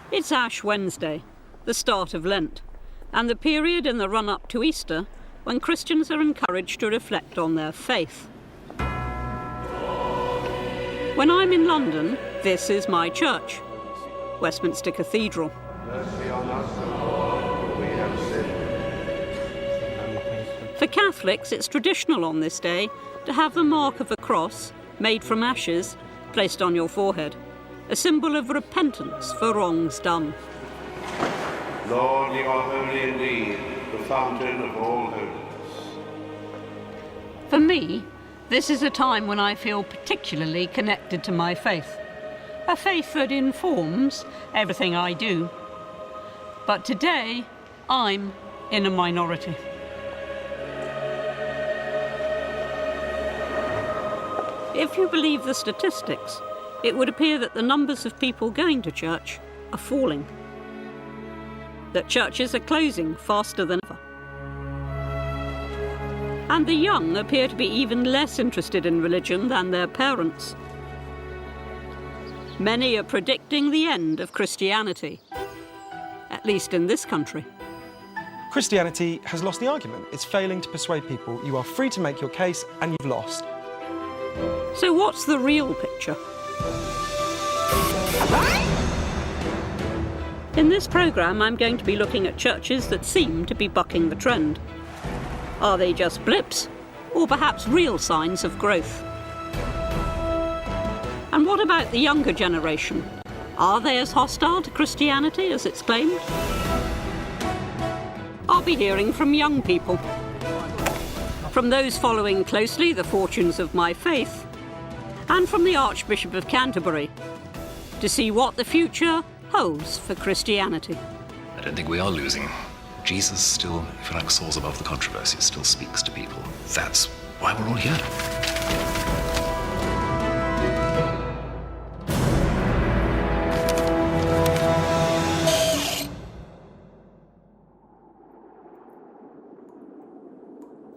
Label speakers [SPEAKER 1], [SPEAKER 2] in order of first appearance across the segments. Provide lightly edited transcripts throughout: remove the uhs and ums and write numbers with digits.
[SPEAKER 1] It's Ash Wednesday, the start of Lent, and the period in the run-up to Easter when Christians are encouraged to reflect on their faith. When I'm in London, this is my church, Westminster Cathedral.
[SPEAKER 2] Mercy on us, O Lord, for we have sinned.
[SPEAKER 1] For Catholics, it's traditional on this day to have the mark of a cross, made from ashes, placed on your forehead, a symbol of repentance for wrongs done.
[SPEAKER 2] Lord, you are holy indeed, the fountain of all holiness.
[SPEAKER 1] For me, this is a time when I feel particularly connected to my faith, a faith that informs everything I do. But today, I'm in a minority. If you believe the statistics, it would appear that the numbers of people going to church are falling, that churches are closing faster than ever. And the young appear to be even less interested in religion than their parents. Many are predicting the end of Christianity, at least in this country.
[SPEAKER 3] Christianity has lost the argument. It's failing to persuade people. You are free to make your case and you've lost.
[SPEAKER 1] So what's the real picture? In this programme, I'm going to be looking at churches that seem to be bucking the trend. Are they just blips, or perhaps real signs of growth? And what about the younger generation? Are they as hostile to Christianity as it's claimed? I'll be hearing from young people, from those following closely the fortunes of my faith, and from the Archbishop of Canterbury, to see what the future holds for Christianity.
[SPEAKER 4] I don't think we are losing. Jesus still, if you like, soars above the controversies, still speaks to people. That's why we're all here.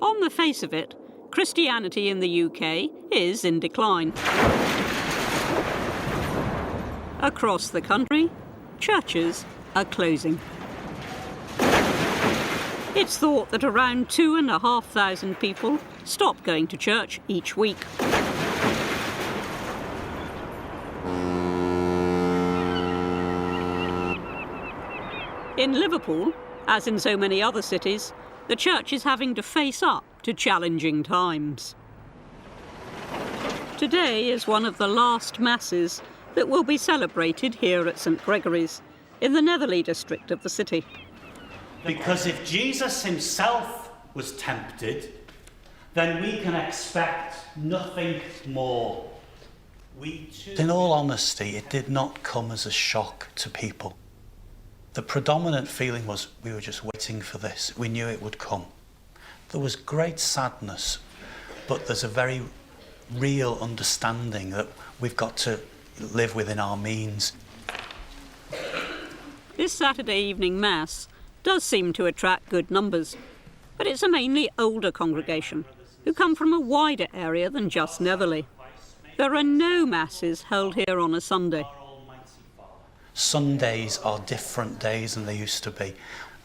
[SPEAKER 1] On the face of it, Christianity in the UK is in decline. Across the country, churches are closing. It's thought that around 2,500 people stop going to church each week. In Liverpool, as in so many other cities, the church is having to face up to challenging times. Today is one of the last masses that will be celebrated here at St Gregory's, in the Netherley district of the city.
[SPEAKER 5] Because if Jesus himself was tempted, then we can expect nothing more.
[SPEAKER 6] In all honesty, it did not come as a shock to people. The predominant feeling was we were just waiting for this. We knew it would come. There was great sadness, but there's a very real understanding that we've got to live within our means.
[SPEAKER 1] This Saturday evening Mass does seem to attract good numbers, but it's a mainly older congregation who come from a wider area than just Netherley. There are no Masses held here on a Sunday.
[SPEAKER 6] Sundays are different days than they used to be.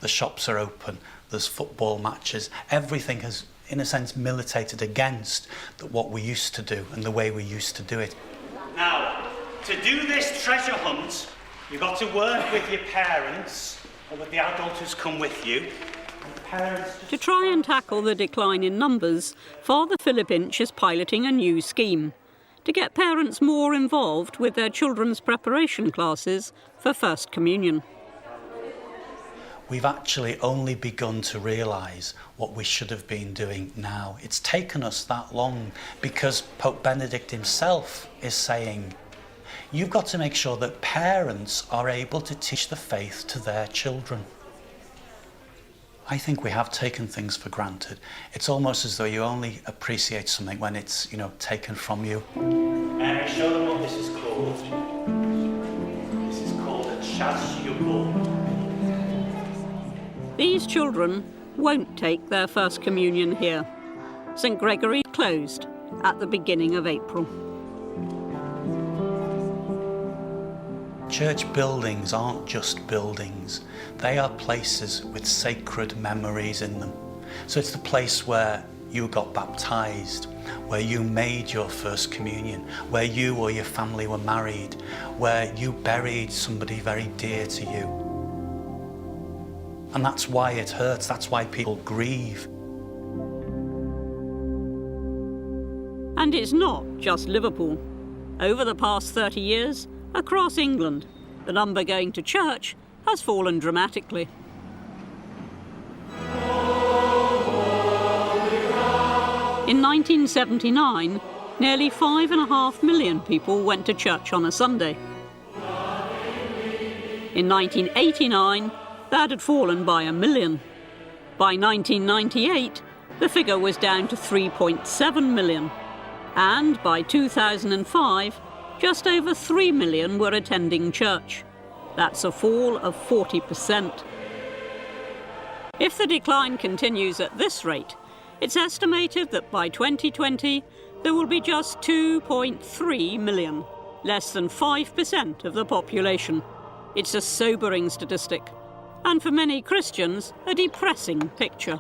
[SPEAKER 6] The shops are open, there's football matches, everything has, in a sense, militated against what we used to do and the way we used to do it.
[SPEAKER 5] Now, to do this treasure hunt, you've got to work with your parents or with the adult who's come with you.
[SPEAKER 1] To try and tackle the decline in numbers, Father Philip Inch is piloting a new scheme to get parents more involved with their children's preparation classes for First Communion.
[SPEAKER 6] We've actually only begun to realise what we should have been doing now. It's taken us that long because Pope Benedict himself is saying, you've got to make sure that parents are able to teach the faith to their children. I think we have taken things for granted. It's almost as though you only appreciate something when it's, taken from you.
[SPEAKER 5] Show them what this is called. This is called a chasuble.
[SPEAKER 1] These children won't take their First Communion here. St Gregory closed at the beginning of April.
[SPEAKER 6] Church buildings aren't just buildings. They are places with sacred memories in them. So it's the place where you got baptized, where you made your first communion, where you or your family were married, where you buried somebody very dear to you. And that's why it hurts, that's why people grieve.
[SPEAKER 1] And it's not just Liverpool. Over the past 30 years, across England, the number going to church has fallen dramatically. In 1979, nearly 5.5 million people went to church on a Sunday. In 1989, that had fallen by 1 million. By 1998, the figure was down to 3.7 million. And by 2005, just over 3 million were attending church. That's a fall of 40%. If the decline continues at this rate, it's estimated that by 2020, there will be just 2.3 million, less than 5% of the population. It's a sobering statistic, and for many Christians, a depressing picture.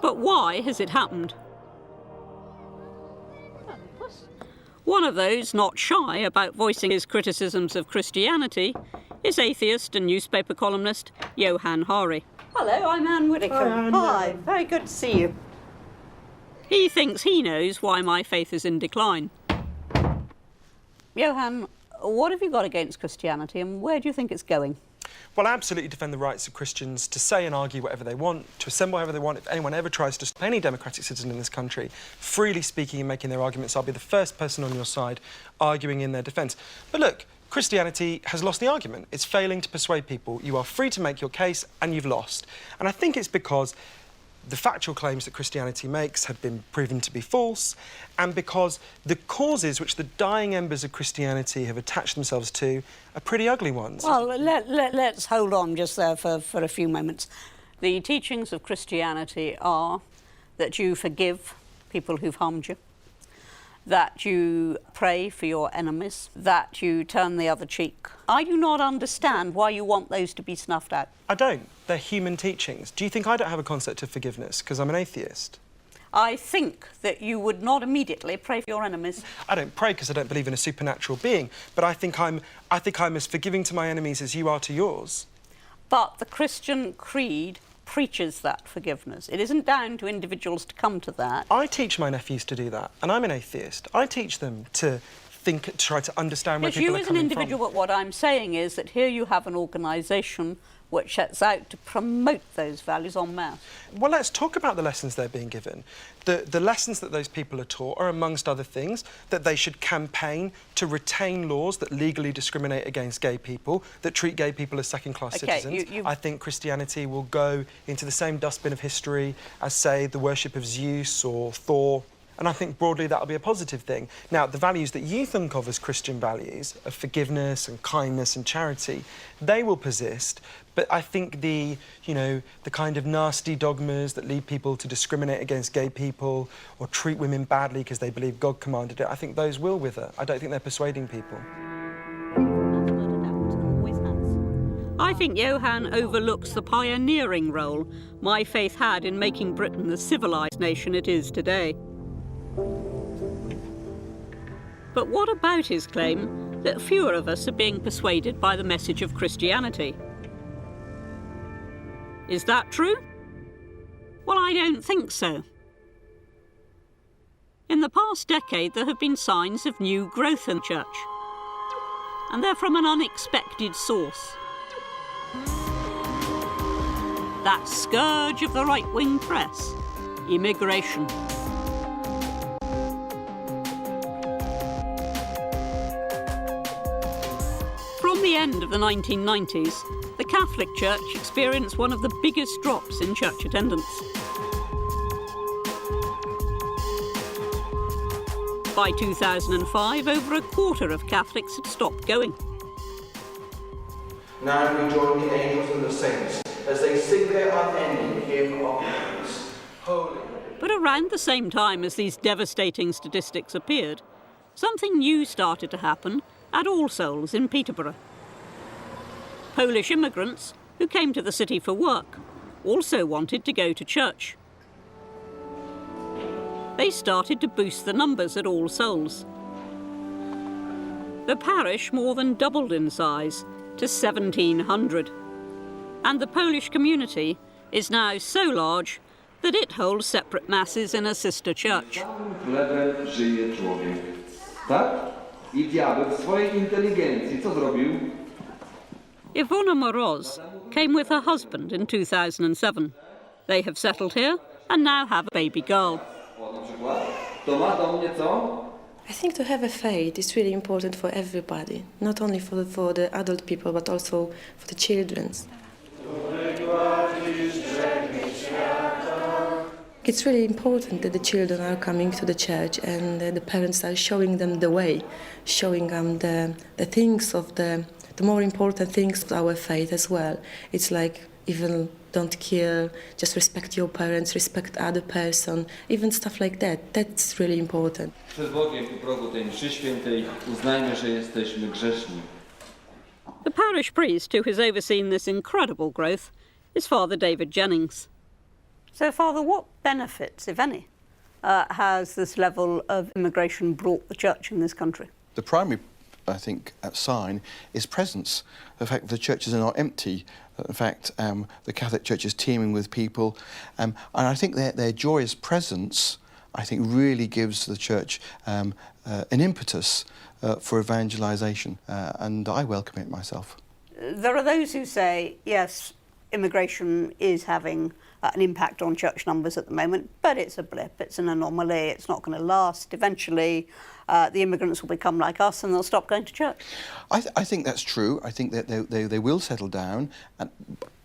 [SPEAKER 1] But why has it happened? One of those not shy about voicing his criticisms of Christianity is atheist and newspaper columnist Johann Hari. Hello, I'm Anne Widdecombe. Hi, very good to see you. He thinks he knows why my faith is in decline. Johann, what have you got against Christianity and where do you think it's going?
[SPEAKER 3] Well, I absolutely defend the rights of Christians to say and argue whatever they want, to assemble however they want. If anyone ever tries to stop any democratic citizen in this country freely speaking and making their arguments, I'll be the first person on your side arguing in their defence. But look, Christianity has lost the argument. It's failing to persuade people. You are free to make your case and you've lost. And I think it's because the factual claims that Christianity makes have been proven to be false, and because the causes which the dying embers of Christianity have attached themselves to are pretty ugly ones.
[SPEAKER 1] Well, let's hold on just there for a few moments. The teachings of Christianity are that you forgive people who've harmed you, that you pray for your enemies, that you turn the other cheek. I do not understand why you want those to be snuffed out.
[SPEAKER 3] I don't. They're human teachings. Do you think I don't have a concept of forgiveness because I'm an atheist?
[SPEAKER 1] I think that you would not immediately pray for your enemies.
[SPEAKER 3] I don't pray because I don't believe in a supernatural being, but I think I'm as forgiving to my enemies as you are to yours.
[SPEAKER 1] But the Christian creed preaches that forgiveness. It isn't down to individuals to come to that.
[SPEAKER 3] I teach my nephews to do that, and I'm an atheist. I teach them to think, to try to understand where people are coming from.
[SPEAKER 1] You as an individual, but what I'm saying is that here you have an organisation which sets out to promote those values en masse.
[SPEAKER 3] Well, let's talk about the lessons they're being given. The lessons that those people are taught are, amongst other things, that they should campaign to retain laws that legally discriminate against gay people, that treat gay people as second-class citizens. I think Christianity will go into the same dustbin of history as, say, the worship of Zeus or Thor. And I think broadly that'll be a positive thing. Now, the values that you think of as Christian values, of forgiveness and kindness and charity, they will persist. But I think the kind of nasty dogmas that lead people to discriminate against gay people or treat women badly because they believe God commanded it, I think those will wither. I don't think they're persuading people.
[SPEAKER 1] I think Johann overlooks the pioneering role my faith had in making Britain the civilised nation it is today. But what about his claim that fewer of us are being persuaded by the message of Christianity? Is that true? Well, I don't think so. In the past decade, there have been signs of new growth in the church, and they're from an unexpected source. That scourge of the right-wing press, immigration. From the end of the 1990s, the Catholic Church experienced one of the biggest drops in church attendance. By 2005, over a quarter of Catholics had stopped going.
[SPEAKER 7] Now we join the angels and the saints as they sing their unending hymn of praise. Holy.
[SPEAKER 1] But around the same time as these devastating statistics appeared, something new started to happen at All Souls in Peterborough. Polish immigrants who came to the city for work also wanted to go to church. They started to boost the numbers at All Souls. The parish more than doubled in size to 1,700, and the Polish community is now so large that it holds separate masses in a sister church.
[SPEAKER 8] Chlebem żyje człowiek. Tak? I diabeł w swojej inteligencji co zrobił?
[SPEAKER 1] Ivona Moroz came with her husband in 2007. They have settled here and now have a baby girl.
[SPEAKER 8] Na przykład, to ma do mnie co?
[SPEAKER 9] I think to have a faith is really important for everybody, not only for the adult people, but also for the children. It's really important that the children are coming to the church and the parents are showing them the way, showing them the things of the more important things of our faith as well. It's like even don't kill, just respect your parents, respect other person, even stuff like that. That's really important.
[SPEAKER 8] Przed Bogiem u progu tej mszy świętej uznajmy, że jesteśmy grzeszni.
[SPEAKER 1] The parish priest who has overseen this incredible growth is Father David Jennings. So, Father, what benefits, if any, has this level of immigration brought the church in this country?
[SPEAKER 10] The primary, I think, sign is presence. The fact that the churches are not empty. In fact, the Catholic Church is teeming with people. And I think their joyous presence, I think, really gives the church an impetus for evangelisation. And I welcome it myself.
[SPEAKER 1] There are those who say, yes, immigration is having an impact on church numbers at the moment, but it's a blip, it's an anomaly, it's not going to last. Eventually, the immigrants will become like us and they'll stop going to church.
[SPEAKER 10] I think that's true. I think that they will settle down. And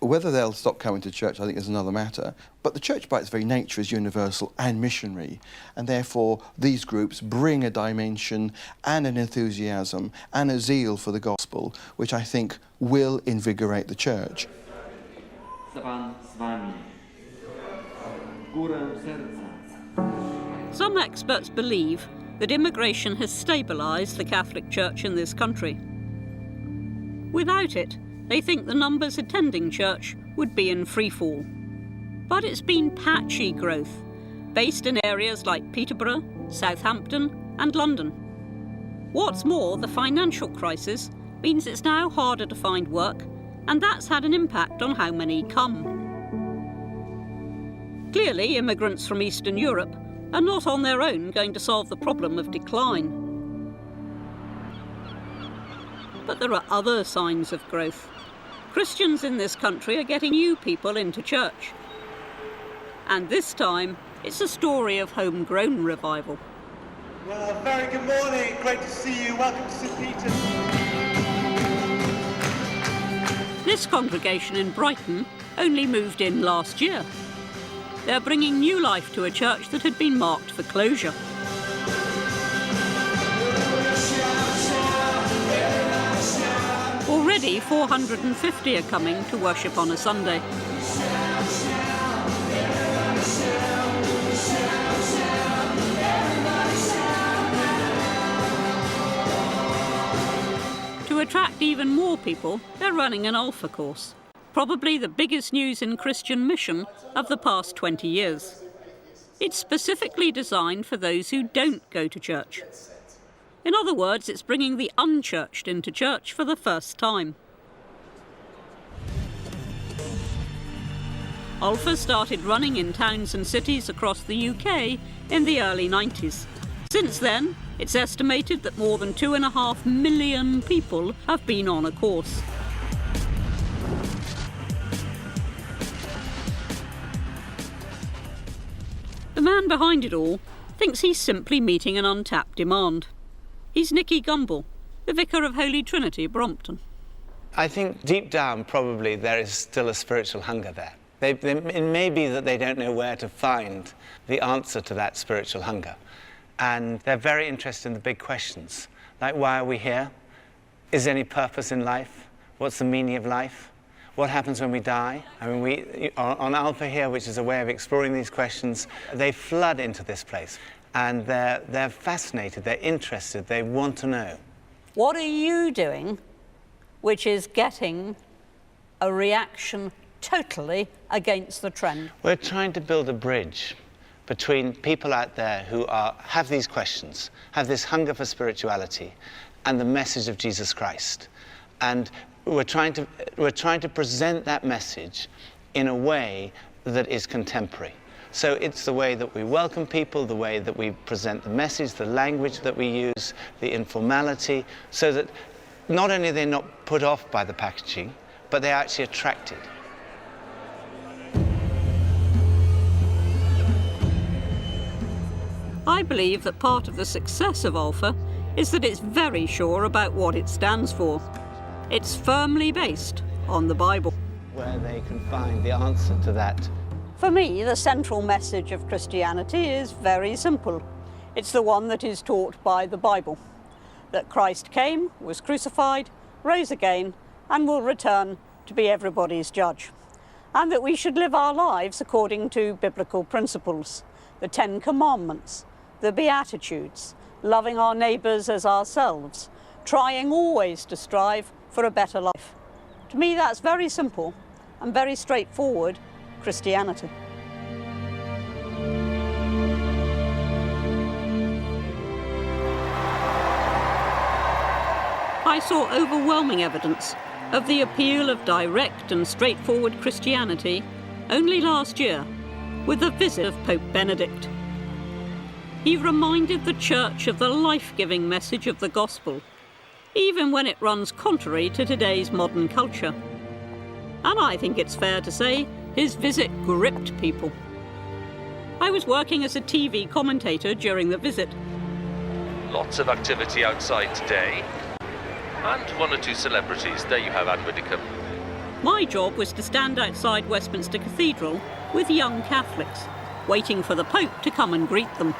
[SPEAKER 10] whether they'll stop coming to church, I think, is another matter. But the church, by its very nature, is universal and missionary. And therefore, these groups bring a dimension and an enthusiasm and a zeal for the gospel, which I think will invigorate the church.
[SPEAKER 1] Some experts believe that immigration has stabilised the Catholic Church in this country. Without it, they think the numbers attending church would be in freefall. But it's been patchy growth, based in areas like Peterborough, Southampton and London. What's more, the financial crisis means it's now harder to find work, and that's had an impact on how many come. Clearly, immigrants from Eastern Europe are not on their own going to solve the problem of decline. But there are other signs of growth. Christians in this country are getting new people into church. And this time, it's a story of homegrown revival.
[SPEAKER 11] Well, very good morning. Great to see you. Welcome to St. Peter's.
[SPEAKER 1] This congregation in Brighton only moved in last year. They're bringing new life to a church that had been marked for closure. Already 450 are coming to worship on a Sunday. To attract even more people, they're running an Alpha course. Probably the biggest news in Christian mission of the past 20 years. It's specifically designed for those who don't go to church. In other words, it's bringing the unchurched into church for the first time. Alpha started running in towns and cities across the UK in the early 90s. Since then, it's estimated that more than 2.5 million people have been on a course. The man behind it all thinks he's simply meeting an untapped demand. He's Nicky Gumbel, the Vicar of Holy Trinity, Brompton.
[SPEAKER 12] I think deep down, probably, there is still a spiritual hunger there. It may be that they don't know where to find the answer to that spiritual hunger. And they're very interested in the big questions, like why are we here? Is there any purpose in life? What's the meaning of life? What happens when we die? I mean, we on Alpha here, which is a way of exploring these questions, they flood into this place. And they're fascinated, they're interested, they want to know.
[SPEAKER 1] What are you doing which is getting a reaction totally against the trend?
[SPEAKER 12] We're trying to build a bridge between people out there who have these questions, have this hunger for spirituality, and the message of Jesus Christ. And we're trying to present that message in a way that is contemporary. So it's the way that we welcome people, the way that we present the message, the language that we use, the informality, so that not only are they not put off by the packaging, but they're actually attracted.
[SPEAKER 1] I believe that part of the success of Alpha is that it's very sure about what it stands for. It's firmly based on the Bible.
[SPEAKER 12] Where they can find the answer to that.
[SPEAKER 1] For me, the central message of Christianity is very simple. It's the one that is taught by the Bible. That Christ came, was crucified, rose again, and will return to be everybody's judge. And that we should live our lives according to biblical principles. The 10 Commandments, the Beatitudes, loving our neighbours as ourselves, trying always to strive for a better life. To me, that's very simple and very straightforward Christianity. I saw overwhelming evidence of the appeal of direct and straightforward Christianity only last year with the visit of Pope Benedict. He reminded the Church of the life-giving message of the gospel, even when it runs contrary to today's modern culture. And I think it's fair to say his visit gripped people. I was working as a TV commentator during the visit.
[SPEAKER 13] Lots of activity outside today, and one or two celebrities there you have at Widdecombe.
[SPEAKER 1] My job was to stand outside Westminster Cathedral with young Catholics, waiting for the Pope to come and greet them.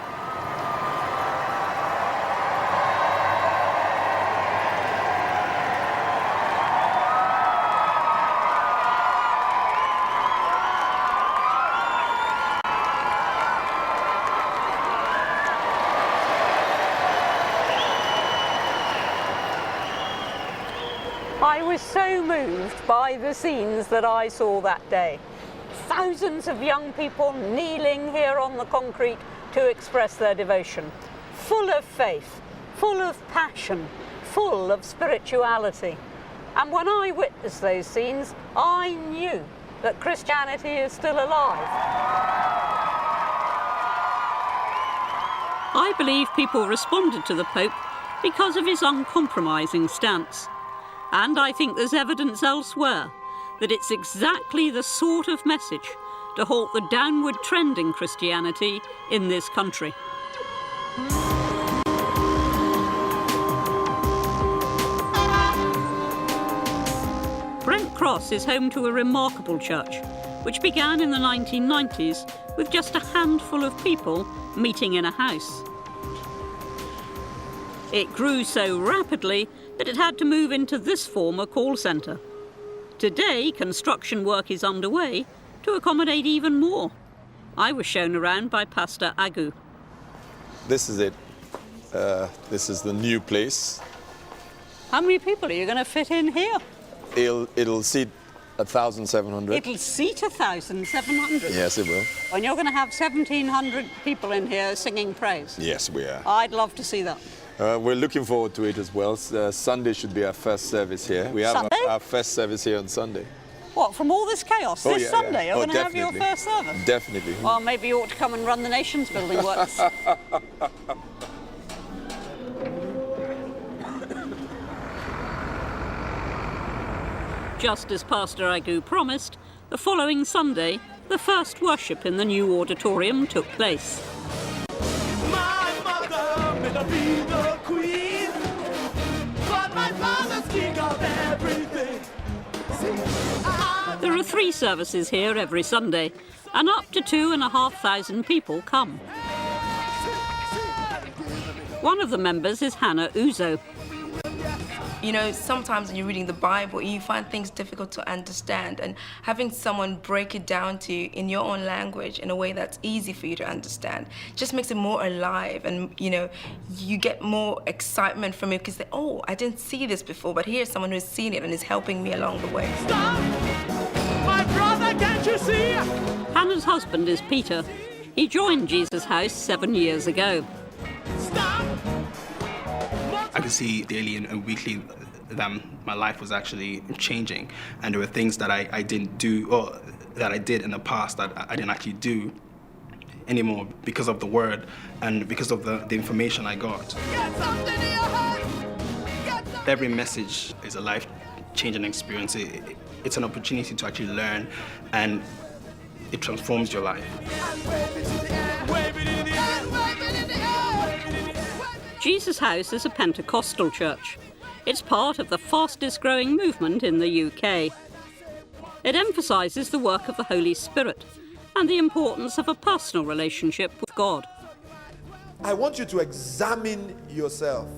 [SPEAKER 1] I was so moved by the scenes that I saw that day. Thousands of young people kneeling here on the concrete to express their devotion, full of faith, full of passion, full of spirituality. And when I witnessed those scenes, I knew that Christianity is still alive. I believe people responded to the Pope because of his uncompromising stance. And I think there's evidence elsewhere that it's exactly the sort of message to halt the downward trend in Christianity in this country. Brent Cross is home to a remarkable church, which began in the 1990s with just a handful of people meeting in a house. It grew so rapidly that it had to move into this former call centre. Today, construction work is underway to accommodate even more. I was shown around by Pastor Agu.
[SPEAKER 14] This is it. This is the new place.
[SPEAKER 1] How many people are you going to fit in here?
[SPEAKER 14] It'll seat 1,700.
[SPEAKER 1] It'll seat 1,700?
[SPEAKER 14] Yes, it will.
[SPEAKER 1] And you're going to have 1,700 people in here singing praise?
[SPEAKER 14] Yes, we are.
[SPEAKER 1] I'd love to see that.
[SPEAKER 14] We're looking forward to it as well. Sunday should be our first service here. We have our first service here on Sunday.
[SPEAKER 1] What, from all this chaos? This Sunday you're going to have your first service?
[SPEAKER 14] Definitely.
[SPEAKER 1] Well, maybe you ought to come and run the Nations Building Works. Just as Pastor Agu promised, the following Sunday, the first worship in the new auditorium took place.
[SPEAKER 15] Be the queen, but my father's king of everything.
[SPEAKER 1] There are 3 services here every Sunday, and up to 2,500 people come. One of the members is Hannah Uzo.
[SPEAKER 16] You know, sometimes when you're reading the Bible, you find things difficult to understand, and having someone break it down to you in your own language in a way that's easy for you to understand just makes it more alive, and, you know, you get more excitement from it because, oh, I didn't see this before, but here's someone who's seen it and is helping me along the way.
[SPEAKER 15] Stop! My brother, can't you see?
[SPEAKER 1] Hannah's husband is Peter. He joined Jesus House 7 years ago.
[SPEAKER 17] I could see daily and weekly that my life was actually changing, and there were things that I didn't do, or that I did in the past that I didn't actually do anymore because of the word and because of the information I got. Every message is a life-changing experience. It's an opportunity to actually learn, and it transforms your life.
[SPEAKER 1] Jesus House is a Pentecostal church. It's part of the fastest growing movement in the UK. It emphasises the work of the Holy Spirit and the importance of a personal relationship with God.
[SPEAKER 18] I want you to examine yourself.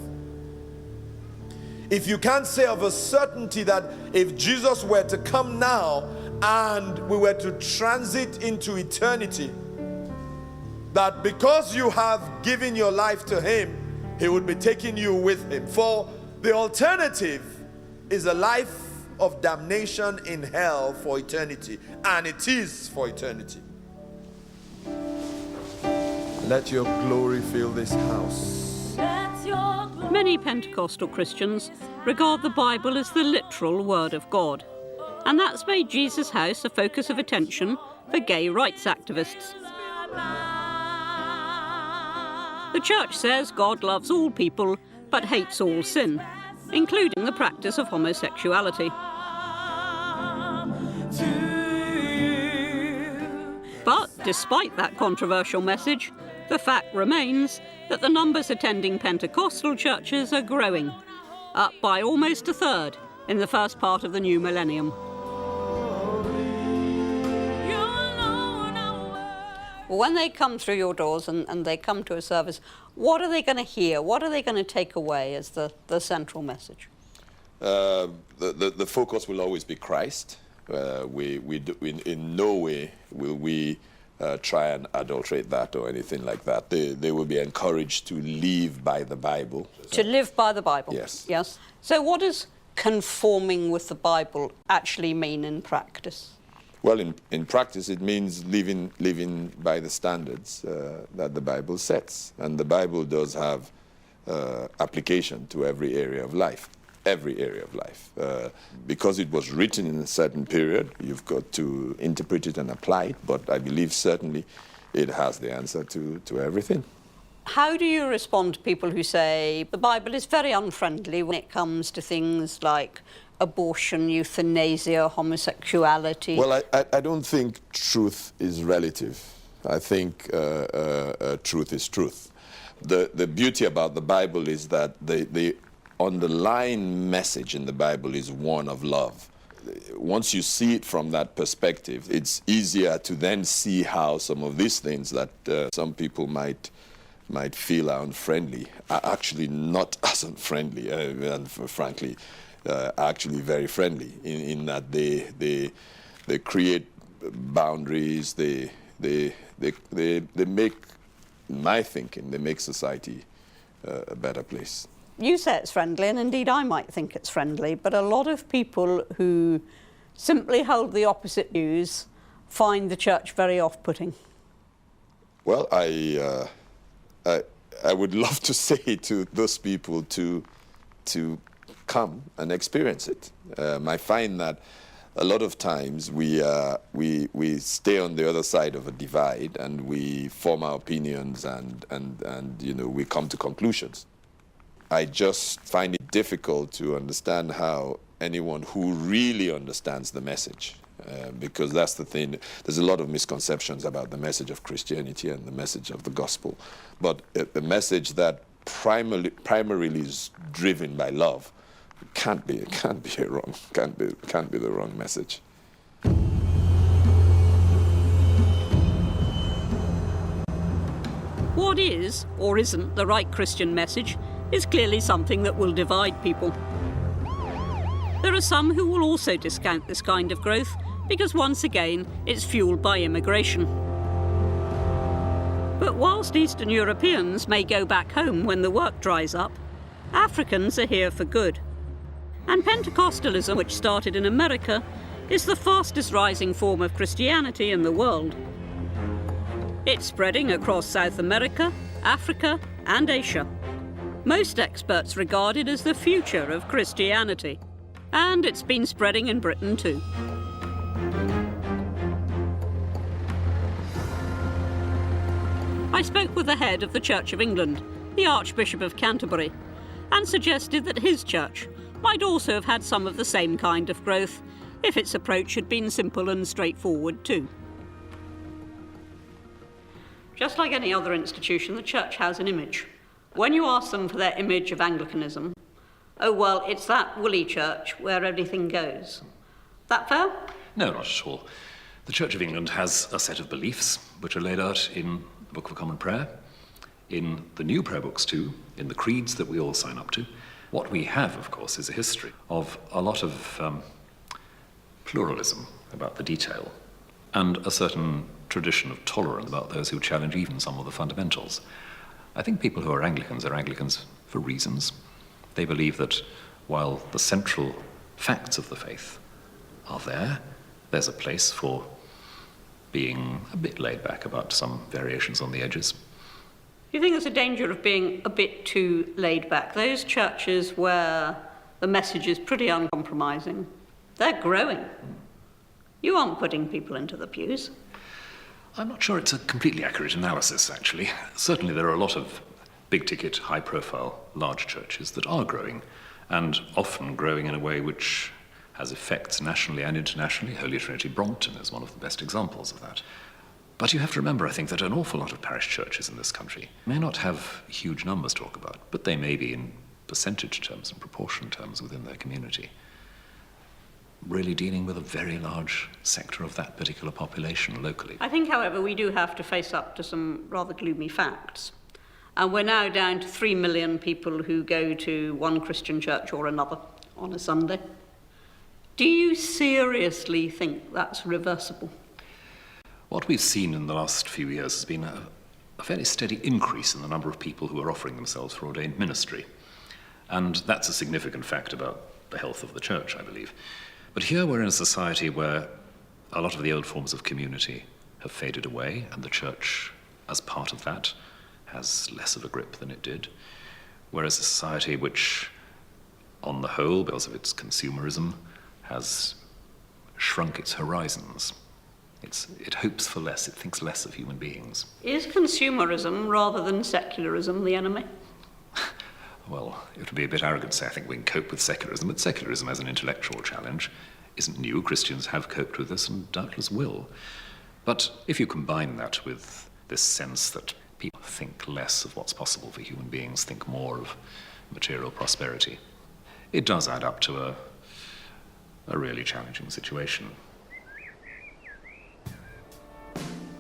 [SPEAKER 18] If you can't say of a certainty that if Jesus were to come now and we were to transit into eternity, that because you have given your life to Him, He would be taking you with Him. For the alternative is a life of damnation in hell for eternity, and it is for eternity. Let your glory fill this house.
[SPEAKER 1] Many Pentecostal Christians regard the Bible as the literal Word of God, and that's made Jesus House a focus of attention for gay rights activists. The church says God loves all people but hates all sin, including the practice of homosexuality. But despite that controversial message, the fact remains that the numbers attending Pentecostal churches are growing, up by almost a third in the first part of the new millennium. When they come through your doors and they come to a service, what are they going to hear? What are they going to take away as the central message?
[SPEAKER 14] The focus will always be Christ. In no way will we try and adulterate that or anything like that. They will be encouraged to live by the Bible.
[SPEAKER 1] To live by the Bible?
[SPEAKER 14] Yes.
[SPEAKER 1] Yes. So what does conforming with the Bible actually mean in practice?
[SPEAKER 14] Well, in practice, it means living by the standards that the Bible sets. And the Bible does have application to every area of life. Every area of life. Because it was written in a certain period, you've got to interpret it and apply it, but I believe certainly it has the answer to everything.
[SPEAKER 1] How do you respond to people who say the Bible is very unfriendly when it comes to things like abortion, euthanasia, homosexuality?
[SPEAKER 14] Well, I don't think truth is relative. I think truth is truth. The beauty about the Bible is that the underlying message in the Bible is one of love. Once you see it from that perspective, it's easier to then see how some of these things that some people might feel are unfriendly are actually not as unfriendly, and frankly, actually very friendly in that they create boundaries. They make, in my thinking, they make society a better place.
[SPEAKER 1] You say it's friendly, and indeed I might think it's friendly, but a lot of people who simply hold the opposite views find the church very off-putting.
[SPEAKER 14] Well, I would love to say to those people to come and experience it. I find that a lot of times we stay on the other side of a divide and we form our opinions and you know, we come to conclusions. I just find it difficult to understand how anyone who really understands the message, because that's the thing, there's a lot of misconceptions about the message of Christianity and the message of the gospel, but a message that primarily is driven by love can't be the wrong message.
[SPEAKER 1] What is or isn't the right Christian message is clearly something that will divide people. There are some who will also discount this kind of growth because, once again, it's fuelled by immigration. But whilst Eastern Europeans may go back home when the work dries up, Africans are here for good. And Pentecostalism, which started in America, is the fastest rising form of Christianity in the world. It's spreading across South America, Africa, and Asia. Most experts regard it as the future of Christianity. And it's been spreading in Britain too. I spoke with the head of the Church of England, the Archbishop of Canterbury, and suggested that his church might also have had some of the same kind of growth if its approach had been simple and straightforward too. Just like any other institution, the church has an image. When you ask them for their image of Anglicanism, oh, well, it's that woolly church where everything goes. That fair?
[SPEAKER 4] No, not at all. The Church of England has a set of beliefs which are laid out in the Book of Common Prayer, in the new prayer books too, in the creeds that we all sign up to. What we have, of course, is a history of a lot of pluralism about the detail and a certain tradition of tolerance about those who challenge even some of the fundamentals. I think people who are Anglicans for reasons. They believe that while the central facts of the faith are there, there's a place for being a bit laid back about some variations on the edges.
[SPEAKER 1] Do you think there's a danger of being a bit too laid back? Those churches where the message is pretty uncompromising, they're growing. You aren't putting people into the pews.
[SPEAKER 4] I'm not sure it's a completely accurate analysis, actually. Certainly there are a lot of big-ticket, high-profile, large churches that are growing, and often growing in a way which has effects nationally and internationally. Holy Trinity Brompton is one of the best examples of that. But you have to remember, I think, that an awful lot of parish churches in this country may not have huge numbers to talk about, but they may be in percentage terms and proportion terms within their community, really dealing with a very large sector of that particular population locally.
[SPEAKER 1] I think, however, we do have to face up to some rather gloomy facts. And we're now down to 3 million people who go to one Christian church or another on a Sunday. Do you seriously think that's reversible?
[SPEAKER 4] What we've seen in the last few years has been a fairly steady increase in the number of people who are offering themselves for ordained ministry. And that's a significant fact about the health of the church, I believe. But here we're in a society where a lot of the old forms of community have faded away, and the church, as part of that, has less of a grip than it did. Whereas a society which, on the whole, because of its consumerism, has shrunk its horizons. It hopes for less, it thinks less of human beings.
[SPEAKER 1] Is consumerism rather than secularism the enemy?
[SPEAKER 4] Well, it would be a bit arrogant to say I think we can cope with secularism, but secularism as an intellectual challenge isn't new. Christians have coped with this and doubtless will. But if you combine that with this sense that people think less of what's possible for human beings, think more of material prosperity, it does add up to a really challenging situation.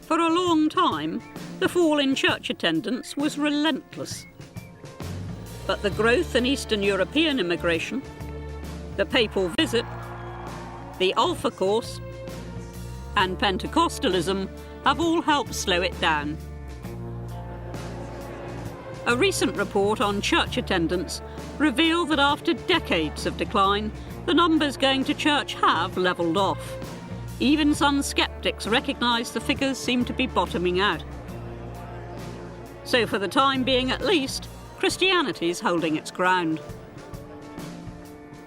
[SPEAKER 1] For a long time, the fall in church attendance was relentless. But the growth in Eastern European immigration, the papal visit, the Alpha Course, and Pentecostalism have all helped slow it down. A recent report on church attendance revealed that after decades of decline, the numbers going to church have levelled off. Even some sceptics recognise the figures seem to be bottoming out. So for the time being at least, Christianity is holding its ground.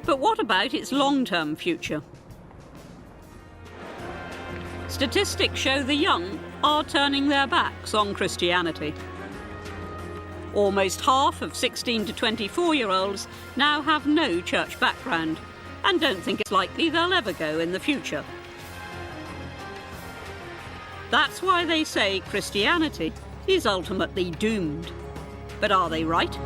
[SPEAKER 1] But what about its long-term future? Statistics show the young are turning their backs on Christianity. Almost half of 16 to 24-year-olds now have no church background and don't think it's likely they'll ever go in the future. That's why they say Christianity is ultimately doomed. But are they right?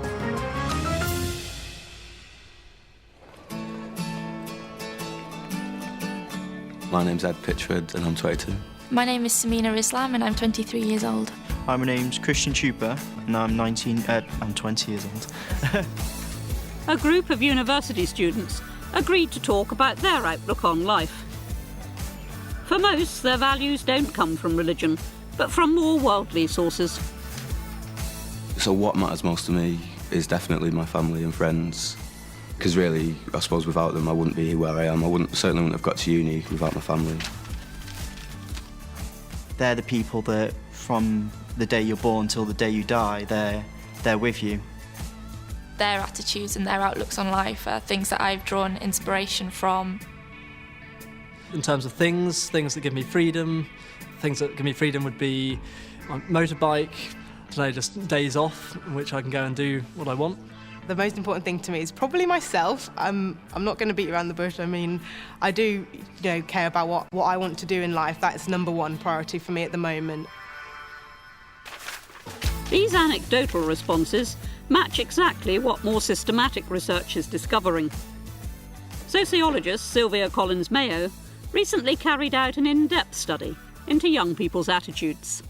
[SPEAKER 19] My name's Ed Pitchford and I'm 22.
[SPEAKER 20] My name is Samina Islam and I'm 23 years old.
[SPEAKER 21] Hi, my name's Christian Chupa and I'm 20 years old.
[SPEAKER 1] A group of university students agreed to talk about their outlook on life. For most, their values don't come from religion, but from more worldly sources.
[SPEAKER 19] So what matters most to me is definitely my family and friends. Because really, I suppose without them I wouldn't be where I am. Certainly wouldn't have got to uni without my family.
[SPEAKER 21] They're the people that, from the day you're born till the day you die, they're with you.
[SPEAKER 20] Their attitudes and their outlooks on life are things that I've drawn inspiration from.
[SPEAKER 2] In terms of things that give me freedom, things that give me freedom would be my motorbike, today just days off in which I can go and do what I want.
[SPEAKER 22] The most important thing to me is probably myself. I'm not going to beat around the bush. I mean, I do, care about what I want to do in life. That's number one priority for me at the moment.
[SPEAKER 1] These anecdotal responses match exactly what more systematic research is discovering. Sociologist Sylvia Collins-Mayo recently carried out an in-depth study into young people's attitudes.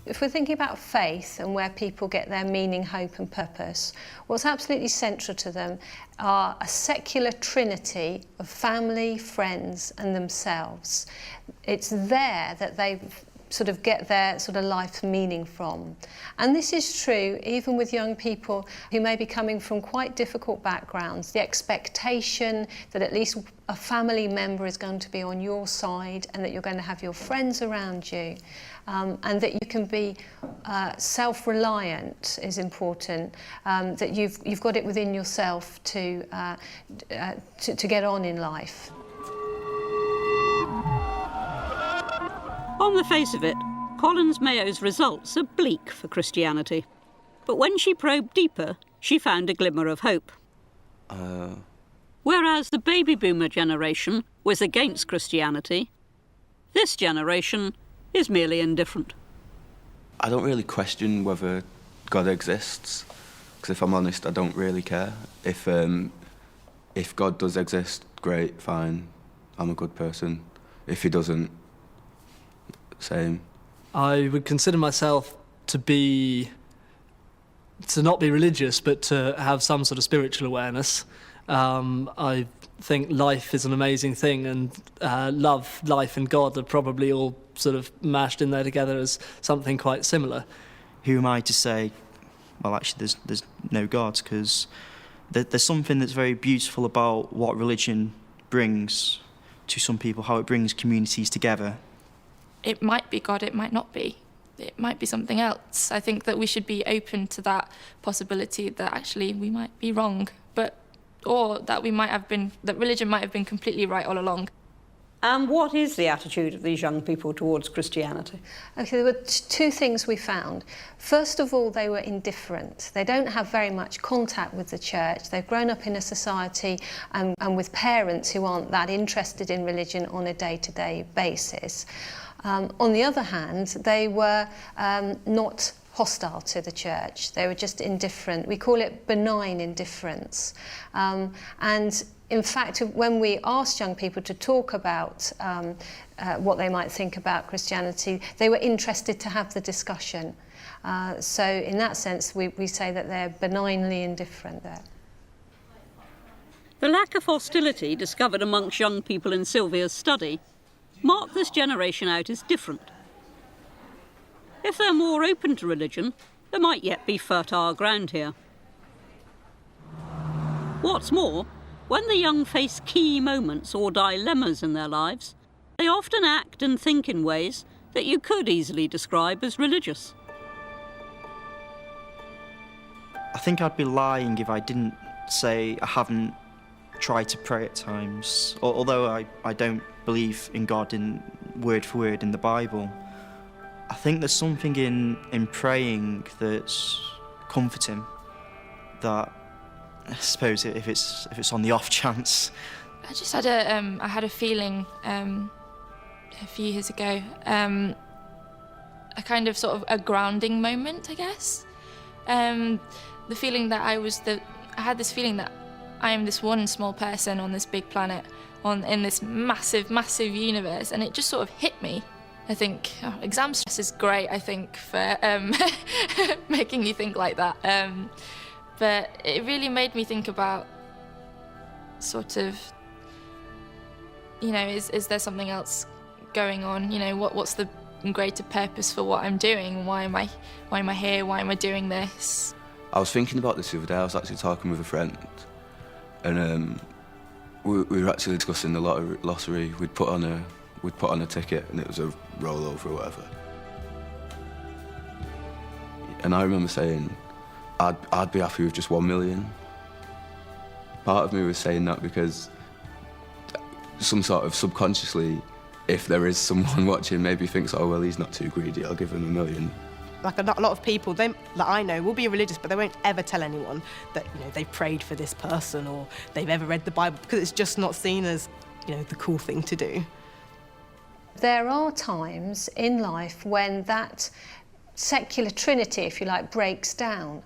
[SPEAKER 23] If we're thinking about faith and where people get their meaning, hope and purpose, what's absolutely central to them are a secular trinity of family, friends and themselves. It's there that they sort of get their sort of life's meaning from. And this is true even with young people who may be coming from quite difficult backgrounds. The expectation that at least a family member is going to be on your side and that you're going to have your friends around you. And that you can be self-reliant is important, that you've got it within yourself to get on in life.
[SPEAKER 1] On the face of it, Collins-Mayo's results are bleak for Christianity. But when she probed deeper, she found a glimmer of hope. Whereas the baby boomer generation was against Christianity, this generation is merely indifferent.
[SPEAKER 19] I don't really question whether God exists, because if I'm honest, I don't really care. If God does exist, great, fine, I'm a good person. If he doesn't, same.
[SPEAKER 2] I would consider myself to not be religious, but to have some sort of spiritual awareness. I think life is an amazing thing, and love, life and God are probably all sort of mashed in there together as something quite similar.
[SPEAKER 21] Who am I to say, well, actually, there's no God? Because there's something that's very beautiful about what religion brings to some people, how it brings communities together.
[SPEAKER 20] It might be God, it might not be. It might be something else. I think that we should be open to that possibility that actually we might be wrong, or that that religion might have been completely right all along.
[SPEAKER 1] And what is the attitude of these young people towards Christianity?
[SPEAKER 23] Okay, there were two things we found. First of all, they were indifferent. They don't have very much contact with the church. They've grown up in a society and with parents who aren't that interested in religion on a day-to-day basis. On the other hand, they were not hostile to the church. They were just indifferent. We call it benign indifference. And in fact, when we asked young people to talk about what they might think about Christianity, they were interested to have the discussion. So in that sense, we say that they're benignly indifferent there.
[SPEAKER 1] The lack of hostility discovered amongst young people in Sylvia's study marked this generation out as different. If they're more open to religion, there might yet be fertile ground here. What's more, when the young face key moments or dilemmas in their lives, they often act and think in ways that you could easily describe as religious.
[SPEAKER 21] I think I'd be lying if I didn't say I haven't tried to pray at times, although I don't believe in God in word for word in the Bible. I think there's something in praying that's comforting, that I suppose if it's on the off chance.
[SPEAKER 20] I just had I had a feeling a few years ago, a kind of sort of a grounding moment, I guess. The feeling that I had this feeling that I am this one small person on this big planet, in this massive, massive universe, and it just sort of hit me. I think exam stress is great, I think, for making you think like that. But it really made me think about sort of, is there something else going on? What's the greater purpose for what I'm doing? Why am I here? Why am I doing this?
[SPEAKER 19] I was thinking about this the other day. I was actually talking with a friend, and we were actually discussing the lottery. We'd put on a ticket, and it was a rollover or whatever. And I remember saying, I'd be happy with just 1 million. Part of me was saying that because some sort of subconsciously, if there is someone watching, maybe thinks, oh, well, he's not too greedy, I'll give him 1 million.
[SPEAKER 22] Like a lot of people that I know will be religious, but they won't ever tell anyone that they've prayed for this person or they've ever read the Bible, because it's just not seen as the cool thing to do.
[SPEAKER 23] There are times in life when that secular trinity, if you like, breaks down.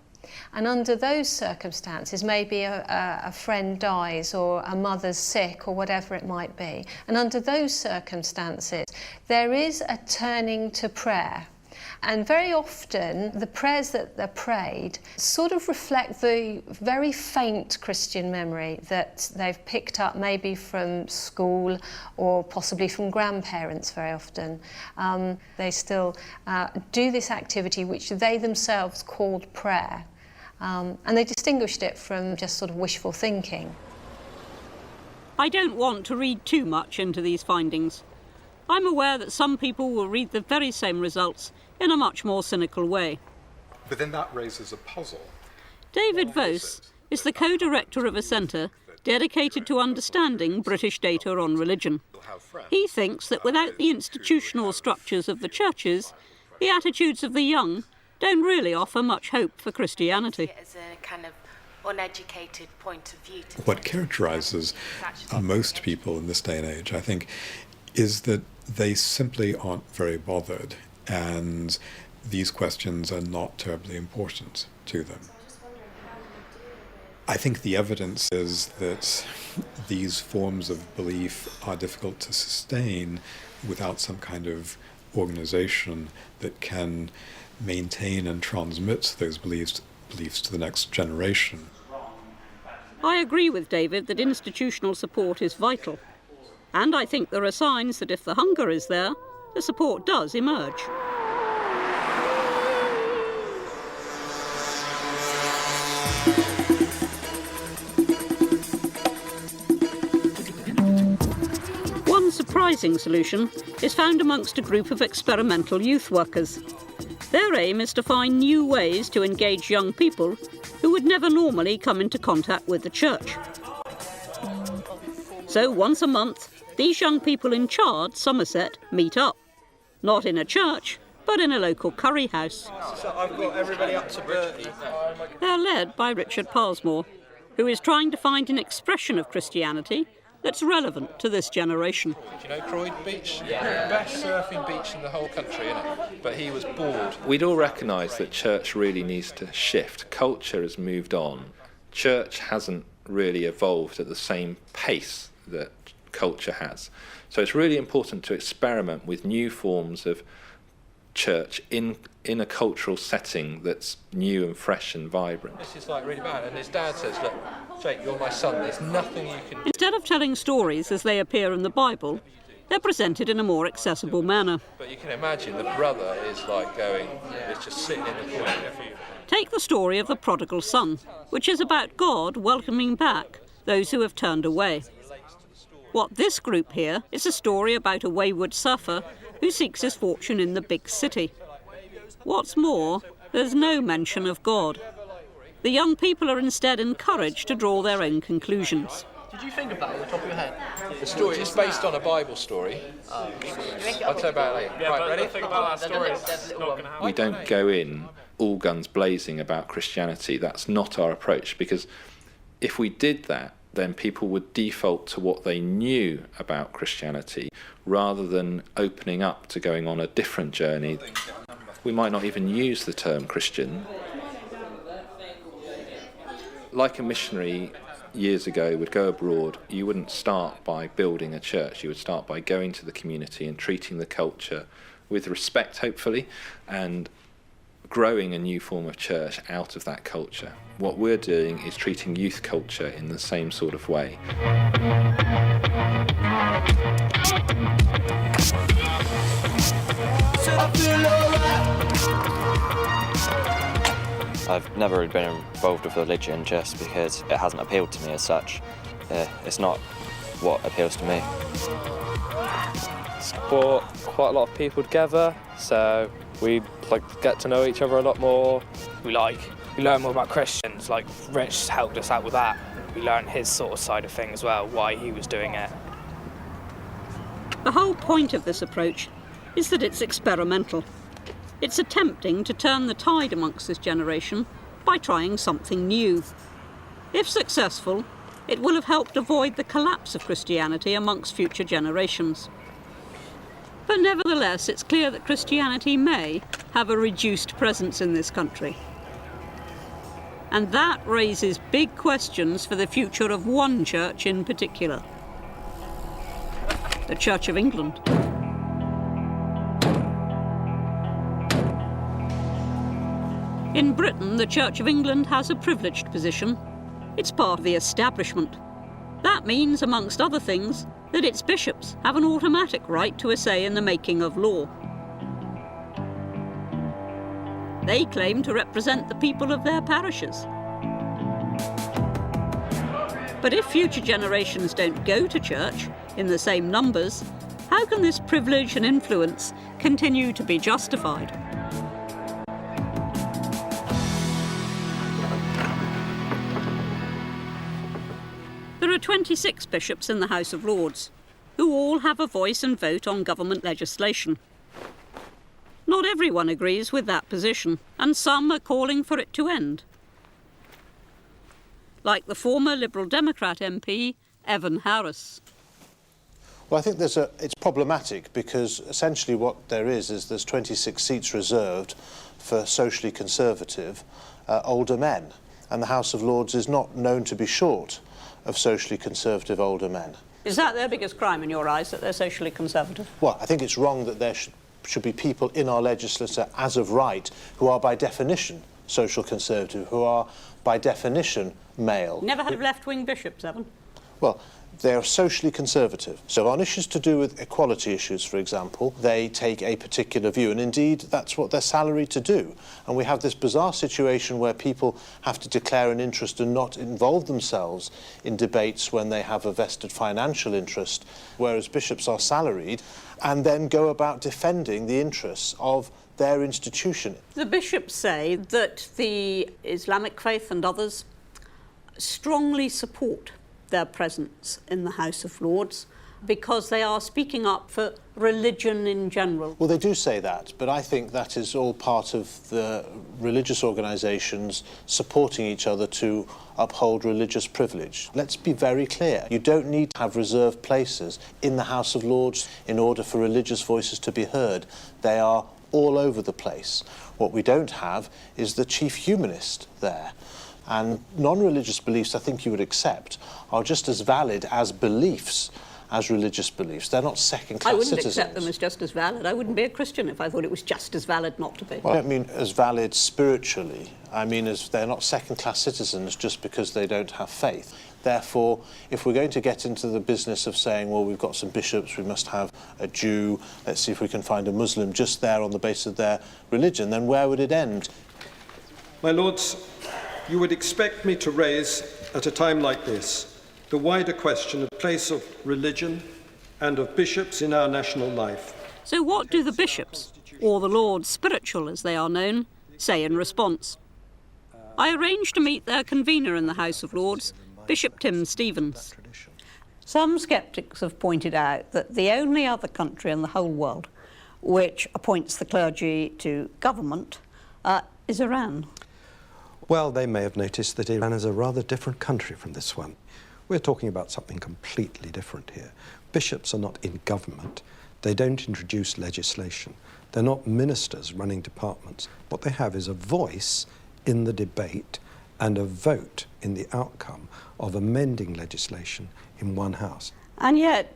[SPEAKER 23] And under those circumstances, maybe a friend dies or a mother's sick or whatever it might be. And under those circumstances, there is a turning to prayer. And very often, the prayers that are prayed sort of reflect the very faint Christian memory that they've picked up maybe from school or possibly from grandparents very often. They still do this activity which they themselves called prayer. And they distinguished it from just sort of wishful thinking.
[SPEAKER 1] I don't want to read too much into these findings. I'm aware that some people will read the very same results in a much more cynical way.
[SPEAKER 3] But then that raises a puzzle.
[SPEAKER 1] David Vose is the co-director of a centre dedicated to understanding British data on religion. He thinks that without the institutional structures of the churches, the attitudes of the young don't really offer much hope for Christianity.
[SPEAKER 5] As a kind of uneducated point of view.
[SPEAKER 3] What characterises most people in this day and age, I think, is that they simply aren't very bothered, and these questions are not terribly important to them. I think the evidence is that these forms of belief are difficult to sustain without some kind of organisation that can maintain and transmit those beliefs to the next generation.
[SPEAKER 1] I agree with David that institutional support is vital. And I think there are signs that if the hunger is there, the support does emerge. One surprising solution is found amongst a group of experimental youth workers. Their aim is to find new ways to engage young people who would never normally come into contact with the church. So once a month, these young people in Chard, Somerset, meet up. Not in a church, but in a local curry house.
[SPEAKER 11] So I've got everybody up to Bertie.
[SPEAKER 1] They're led by Richard Palsmore, who is trying to find an expression of Christianity that's relevant to this generation.
[SPEAKER 6] Do you know Croyd Beach? Yeah. Best surfing beach in the whole country, isn't it? But he was bored.
[SPEAKER 13] We'd all recognise that church really needs to shift. Culture has moved on. Church hasn't really evolved at the same pace that culture has. So it's really important to experiment with new forms of church in a cultural setting that's new and fresh and vibrant.
[SPEAKER 6] This is like really bad. And his dad says, look, Jake, you're my son. There's nothing you can do.
[SPEAKER 1] Instead of telling stories as they appear in the Bible, they're presented in a more accessible manner.
[SPEAKER 6] But you can imagine the brother is like going, it's just sitting in the corner.
[SPEAKER 1] Take the story of the prodigal son, which is about God welcoming back those who have turned away. What this group hear is a story about a wayward surfer who seeks his fortune in the big city. What's more, there's no mention of God. The young people are instead encouraged to draw their own conclusions.
[SPEAKER 6] Did you think of that on the top of your head? The story is based on a Bible story. I'll tell you about it later.
[SPEAKER 24] Yeah,
[SPEAKER 6] right, ready?
[SPEAKER 24] The thing about that story is it's not going to happen.
[SPEAKER 13] We don't go in all guns blazing about Christianity. That's not our approach, because if we did that, then people would default to what they knew about Christianity rather than opening up to going on a different journey. We might not even use the term Christian. Like a missionary years ago would go abroad, you wouldn't start by building a church. You would start by going to the community and treating the culture with respect, hopefully, and growing a new form of church out of that culture. What we're doing is treating youth culture in the same sort of way.
[SPEAKER 7] I've never really been involved with religion just because it hasn't appealed to me as such. It's not what appeals to me.
[SPEAKER 8] It's brought quite a lot of people together, so we get to know each other a lot more.
[SPEAKER 9] We learn more about Christians, like Rich helped us out with that. We learned his sort of side of thing as well, why he was doing it.
[SPEAKER 1] The whole point of this approach is that it's experimental. It's attempting to turn the tide amongst this generation by trying something new. If successful, it will have helped avoid the collapse of Christianity amongst future generations. But nevertheless, it's clear that Christianity may have a reduced presence in this country. And that raises big questions for the future of one church in particular, the Church of England. In Britain, the Church of England has a privileged position. It's part of the establishment. That means, amongst other things, that its bishops have an automatic right to a say in the making of law. They claim to represent the people of their parishes. But if future generations don't go to church in the same numbers, how can this privilege and influence continue to be justified? There are 26 bishops in the House of Lords, who all have a voice and vote on government legislation. Not everyone agrees with that position, and some are calling for it to end. Like the former Liberal Democrat MP, Evan Harris.
[SPEAKER 10] Well, I think it's problematic because essentially what there is there's 26 seats reserved for socially conservative older men, and the House of Lords is not known to be short of socially conservative older men.
[SPEAKER 1] Is that their biggest crime in your eyes, that they're socially conservative?
[SPEAKER 10] Well, I think it's wrong that there should be people in our legislature as of right who are by definition social conservative, who are by definition male.
[SPEAKER 1] Never had left-wing bishops, Evan?
[SPEAKER 10] Well, they are socially conservative. So on issues to do with equality issues, for example, they take a particular view, and indeed that's what they're salaried to do. And we have this bizarre situation where people have to declare an interest and not involve themselves in debates when they have a vested financial interest, whereas bishops are salaried, and then go about defending the interests of their institution.
[SPEAKER 1] The bishops say that the Islamic faith and others strongly support their presence in the House of Lords because they are speaking up for religion in general.
[SPEAKER 10] Well, they do say that, but I think that is all part of the religious organisations supporting each other to uphold religious privilege. Let's be very clear. You don't need to have reserved places in the House of Lords in order for religious voices to be heard. They are all over the place. What we don't have is the chief humanist there. And non-religious beliefs, I think you would accept, are just as valid as beliefs as religious beliefs. They're not second-class citizens.
[SPEAKER 1] I wouldn't accept them as just as valid. I wouldn't be a Christian if I thought it was just as valid not to be.
[SPEAKER 10] Well, I don't mean as valid spiritually. I mean as they're not second-class citizens just because they don't have faith. Therefore, if we're going to get into the business of saying, well, we've got some bishops, we must have a Jew, let's see if we can find a Muslim just there on the basis of their religion, then where would it end?
[SPEAKER 25] My lords, you would expect me to raise, at a time like this, the wider question of the place of religion and of bishops in our national life.
[SPEAKER 1] So what do the bishops, or the Lords Spiritual as they are known, say in response? I arranged to meet their convener in the House of Lords, Bishop Tim Stevens. Some sceptics have pointed out that the only other country in the whole world which appoints the clergy to government is Iran.
[SPEAKER 26] Well, they may have noticed that Iran is a rather different country from this one. We're talking about something completely different here. Bishops are not in government. They don't introduce legislation. They're not ministers running departments. What they have is a voice in the debate and a vote in the outcome of amending legislation in one house.
[SPEAKER 1] And yet,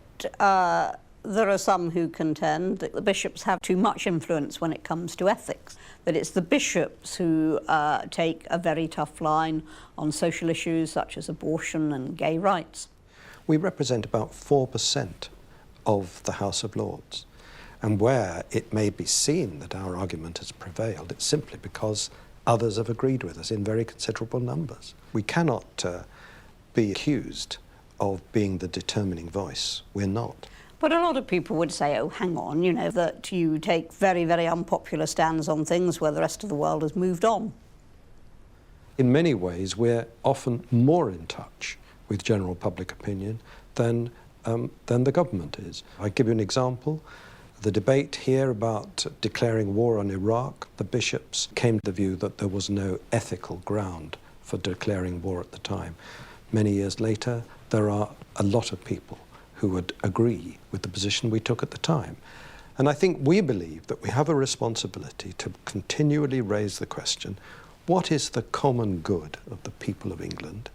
[SPEAKER 1] There are some who contend that the bishops have too much influence when it comes to ethics, that it's the bishops who take a very tough line on social issues such as abortion and gay rights.
[SPEAKER 26] We represent about 4% of the House of Lords, and where it may be seen that our argument has prevailed, it's simply because others have agreed with us in very considerable numbers. We cannot be accused of being the determining voice. We're not.
[SPEAKER 1] But a lot of people would say, oh, hang on, you know, that you take very, very unpopular stands on things where the rest of the world has moved on.
[SPEAKER 26] In many ways, we're often more in touch with general public opinion than the government is. I'll give you an example. The debate here about declaring war on Iraq, the bishops came to the view that there was no ethical ground for declaring war at the time. Many years later, there are a lot of people who would agree with the position we took at the time. And I think we believe that we have a responsibility to continually raise the question, what is the common good of the people of England?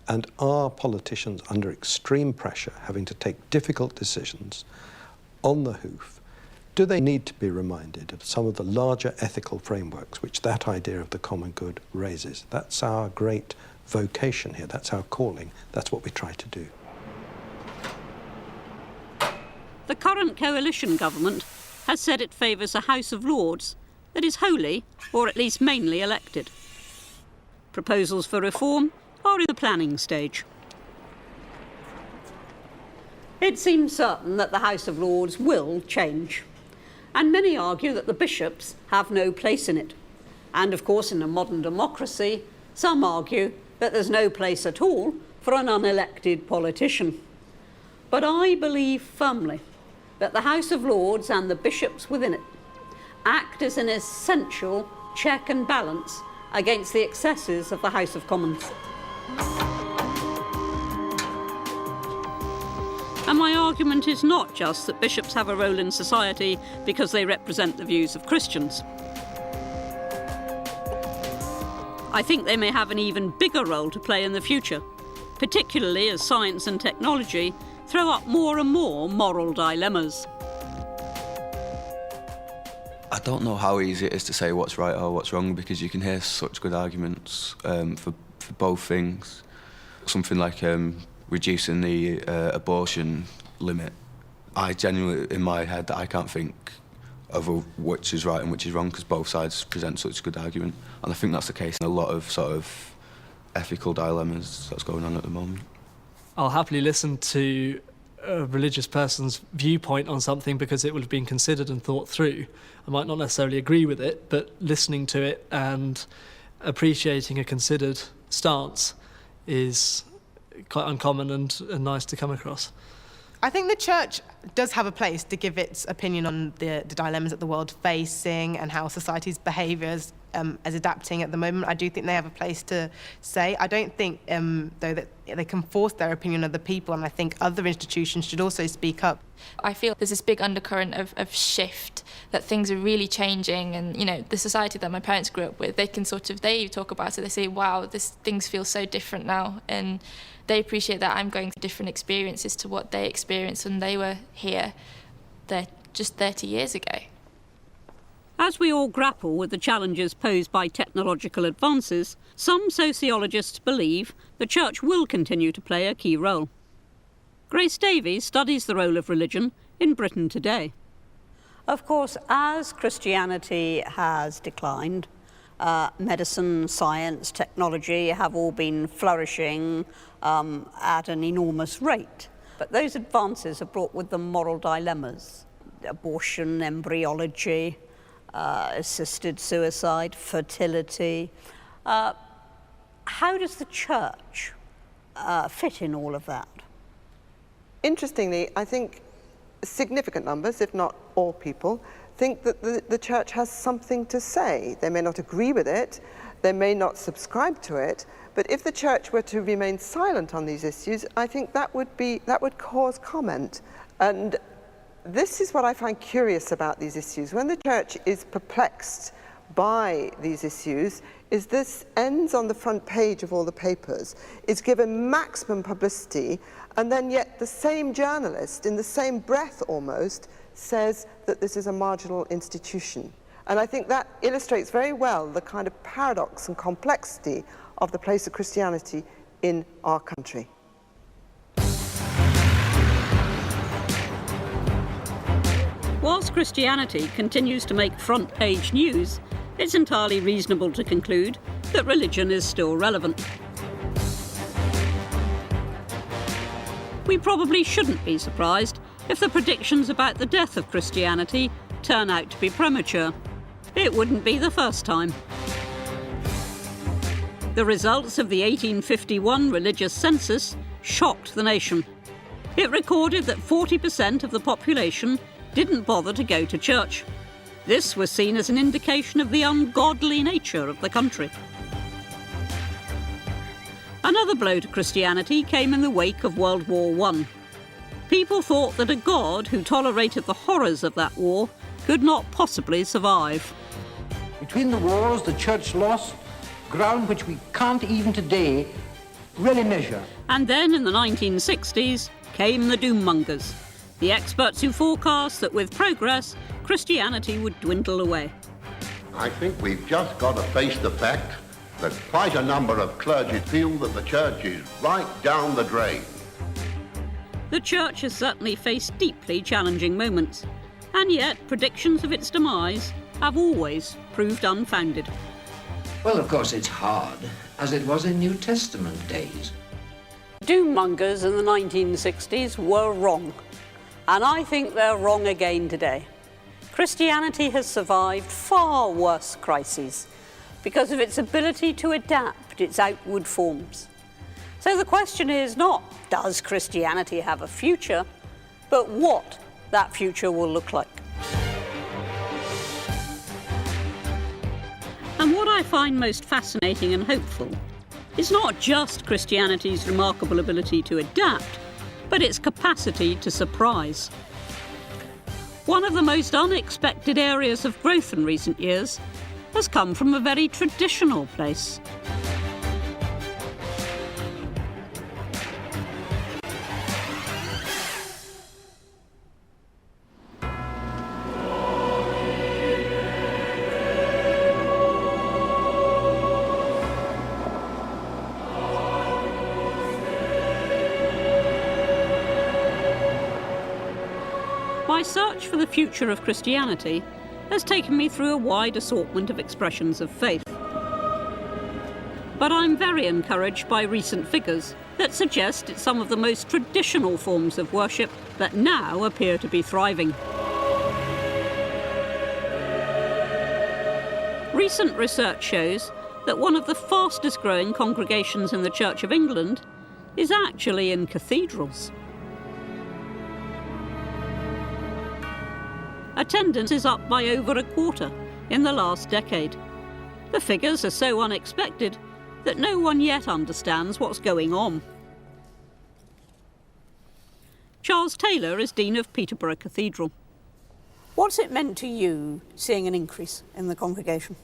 [SPEAKER 26] And are politicians under extreme pressure, having to take difficult decisions on the hoof? Do they need to be reminded of some of the larger ethical frameworks which that idea of the common good raises? That's our great vocation here, that's our calling, that's what we try to do.
[SPEAKER 1] The current coalition government has said it favours a House of Lords that is wholly, or at least mainly, elected. Proposals for reform are in the planning stage. It seems certain that the House of Lords will change, and many argue that the bishops have no place in it. And of course, in a modern democracy, some argue that there's no place at all for an unelected politician. But I believe firmly that the House of Lords and the bishops within it act as an essential check and balance against the excesses of the House of Commons. And my argument is not just that bishops have a role in society because they represent the views of Christians. I think they may have an even bigger role to play in the future, particularly as science and technology throw up more and more moral dilemmas.
[SPEAKER 19] I don't know how easy it is to say what's right or what's wrong, because you can hear such good arguments for both things. Something like reducing the abortion limit. I genuinely, in my head, I can't think of which is right and which is wrong, because both sides present such a good argument. And I think that's the case in a lot of sort of ethical dilemmas that's going on at the moment.
[SPEAKER 2] I'll happily listen to a religious person's viewpoint on something because it will have been considered and thought through. I might not necessarily agree with it, but listening to it and appreciating a considered stance is quite uncommon and nice to come across.
[SPEAKER 22] I think the church does have a place to give its opinion on the dilemmas that the world's facing and how society's behaviours is adapting at the moment. I do think they have a place to say. I don't think, though, that they can force their opinion on other people, and I think other institutions should also speak up.
[SPEAKER 20] I feel there's this big undercurrent of shift, that things are really changing, and, you know, the society that my parents grew up with, they talk about it, they say, wow, things feel so different now, and they appreciate that I'm going through different experiences to what they experienced when they were here just 30 years ago.
[SPEAKER 1] As we all grapple with the challenges posed by technological advances, some sociologists believe the church will continue to play a key role. Grace Davies studies the role of religion in Britain today. Of course, as Christianity has declined, medicine, science, technology have all been flourishing at an enormous rate. But those advances have brought with them moral dilemmas: abortion, embryology, assisted suicide, fertility. How does the church fit in all of that?
[SPEAKER 12] Interestingly, I think significant numbers, if not all people, think that the church has something to say. They may not agree with it, they may not subscribe to it, but if the church were to remain silent on these issues, I think that would cause comment. And this is what I find curious about these issues. When the church is perplexed by these issues is this ends on the front page of all the papers, is given maximum publicity, and then yet the same journalist, in the same breath almost, says that this is a marginal institution. And I think that illustrates very well the kind of paradox and complexity of the place of Christianity in our country.
[SPEAKER 1] Whilst Christianity continues to make front-page news, it's entirely reasonable to conclude that religion is still relevant. We probably shouldn't be surprised if the predictions about the death of Christianity turn out to be premature. It wouldn't be the first time. The results of the 1851 religious census shocked the nation. It recorded that 40% of the population didn't bother to go to church. This was seen as an indication of the ungodly nature of the country. Another blow to Christianity came in the wake of World War I. People thought that a God who tolerated the horrors of that war could not possibly survive.
[SPEAKER 4] Between the wars, the church lost ground which we can't even today really measure.
[SPEAKER 1] And then in the 1960s came the doommongers, the experts who forecast that with progress, Christianity would dwindle away.
[SPEAKER 14] I think we've just got to face the fact that quite a number of clergy feel that the church is right down the drain.
[SPEAKER 1] The church has certainly faced deeply challenging moments, and yet predictions of its demise have always proved unfounded.
[SPEAKER 15] Well, of course, it's hard, as it was in New Testament days.
[SPEAKER 1] Doommongers in the 1960s were wrong, and I think they're wrong again today. Christianity has survived far worse crises because of its ability to adapt its outward forms. So the question is not, does Christianity have a future, but what that future will look like. And what I find most fascinating and hopeful is not just Christianity's remarkable ability to adapt, but its capacity to surprise. One of the most unexpected areas of growth in recent years has come from a very traditional place. My search for the future of Christianity has taken me through a wide assortment of expressions of faith. But I'm very encouraged by recent figures that suggest it's some of the most traditional forms of worship that now appear to be thriving. Recent research shows that one of the fastest growing congregations in the Church of England is actually in cathedrals. Attendance is up by over a quarter in the last decade. The figures are so unexpected that no one yet understands what's going on. Charles Taylor is Dean of Peterborough Cathedral. What's it meant to you seeing an increase in the congregation?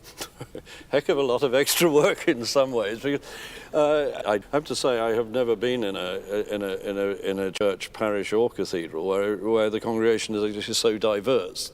[SPEAKER 16] Heck of a lot of extra work in some ways. Because, I have to say I have never been in a church, parish or cathedral where the congregation is so diverse.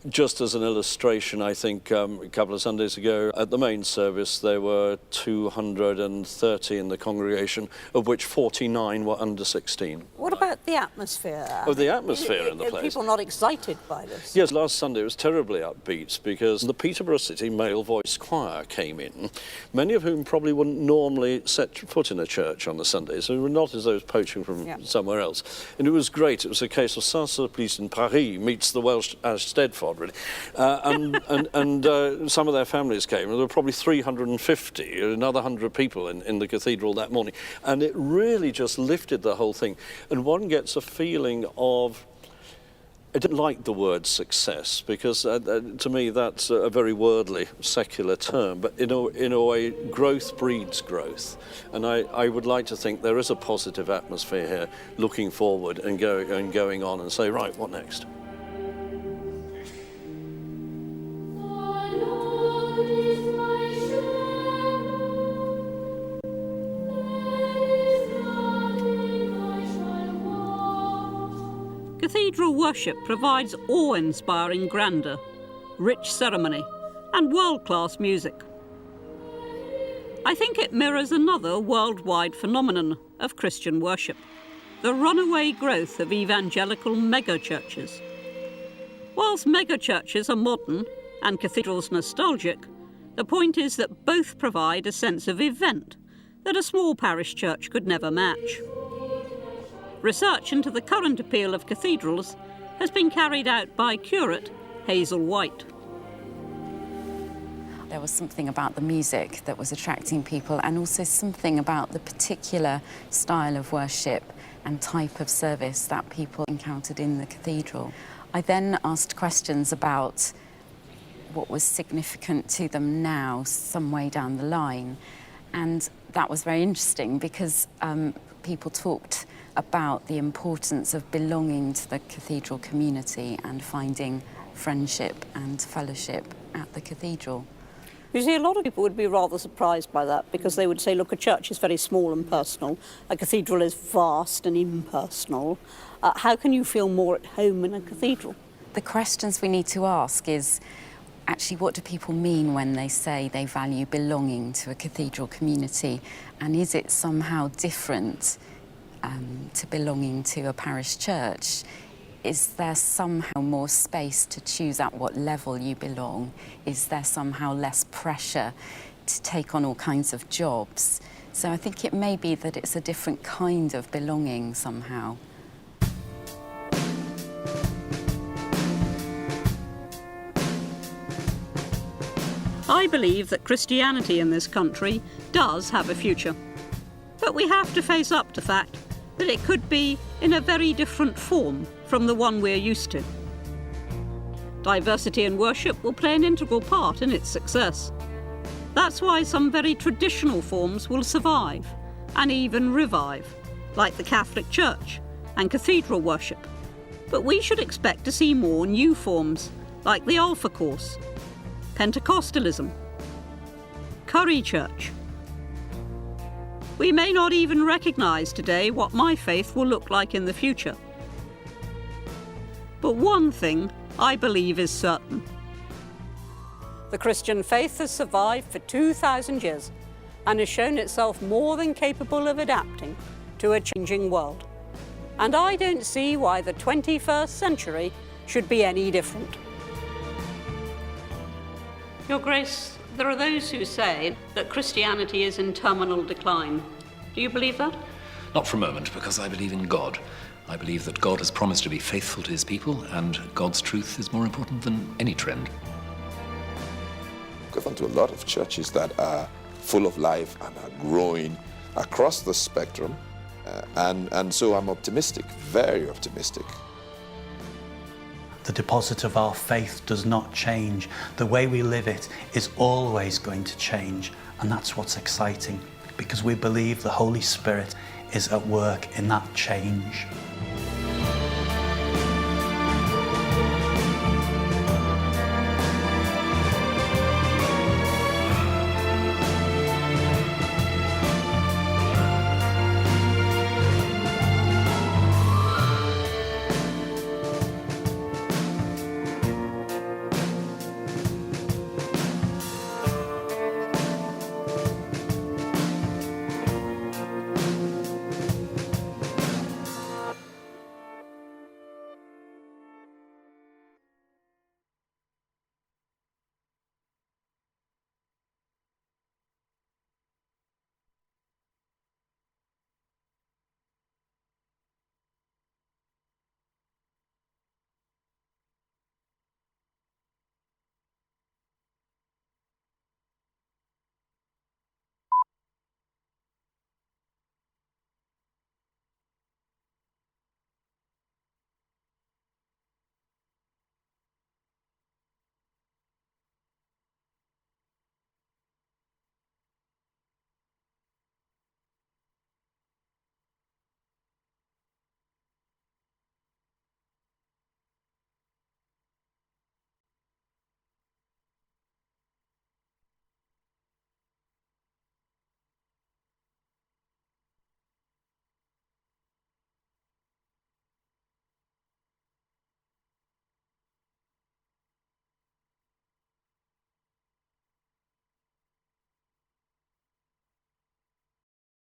[SPEAKER 16] Just as an illustration, I think a couple of Sundays ago at the main service there were 230 in the congregation, of which 49 were under 16.
[SPEAKER 1] What about the atmosphere?
[SPEAKER 16] Oh, the atmosphere in the place.
[SPEAKER 1] Are people not excited by this?
[SPEAKER 16] Yes, last Sunday was terribly upbeat because the Peterborough City Male Voice Choir came in, many of whom probably wouldn't normally set foot in a church on a Sunday, so they were not as those poaching from somewhere else. And it was great. It was a case of Saint-Sulpice in Paris meets the Welsh Eisteddfod, really. And some of their families came, and there were probably 350, another 100 people in the cathedral that morning. And it really just lifted the whole thing. And one gets a feeling of, I don't like the word success, because to me that's a very worldly, secular term, but in a way, growth breeds growth. And I would like to think there is a positive atmosphere here, looking forward and going on and say, right, what next?
[SPEAKER 1] Cathedral worship provides awe-inspiring grandeur, rich ceremony, and world-class music. I think it mirrors another worldwide phenomenon of Christian worship, the runaway growth of evangelical megachurches. Whilst megachurches are modern and cathedrals nostalgic, the point is that both provide a sense of event that a small parish church could never match. Research into the current appeal of cathedrals has been carried out by curate Hazel White.
[SPEAKER 3] There was something about the music that was attracting people, and also something about the particular style of worship and type of service that people encountered in the cathedral. I then asked questions about what was significant to them now, some way down the line. And that was very interesting because people talked about the importance of belonging to the cathedral community and finding friendship and fellowship at the cathedral.
[SPEAKER 1] You see, a lot of people would be rather surprised by that because they would say, look, a church is very small and personal, a cathedral is vast and impersonal. How can you feel more at home in a cathedral?
[SPEAKER 3] The questions we need to ask is, actually, what do people mean when they say they value belonging to a cathedral community? And is it somehow different to belonging to a parish church? Is there somehow more space to choose at what level you belong? Is there somehow less pressure to take on all kinds of jobs? So I think it may be that it's a different kind of belonging somehow.
[SPEAKER 1] I believe that Christianity in this country does have a future. But we have to face up to the fact that it could be in a very different form from the one we're used to. Diversity in worship will play an integral part in its success. That's why some very traditional forms will survive and even revive, like the Catholic Church and cathedral worship. But we should expect to see more new forms, like the Alpha Course, Pentecostalism, Curry Church. We may not even recognise today what my faith will look like in the future. But one thing I believe is certain. The Christian faith has survived for 2,000 years and has shown itself more than capable of adapting to a changing world. And I don't see why the 21st century should be any different. Your Grace, there are those who say that Christianity is in terminal decline. Do you believe that?
[SPEAKER 5] Not for a moment, because I believe in God. I believe that God has promised to be faithful to his people, and God's truth is more important than any trend.
[SPEAKER 17] I've gone to a lot of churches that are full of life and are growing across the spectrum, and so I'm optimistic, very optimistic.
[SPEAKER 18] The deposit of our faith does not change. The way we live it is always going to change, and that's what's exciting, because we believe the Holy Spirit is at work in that change.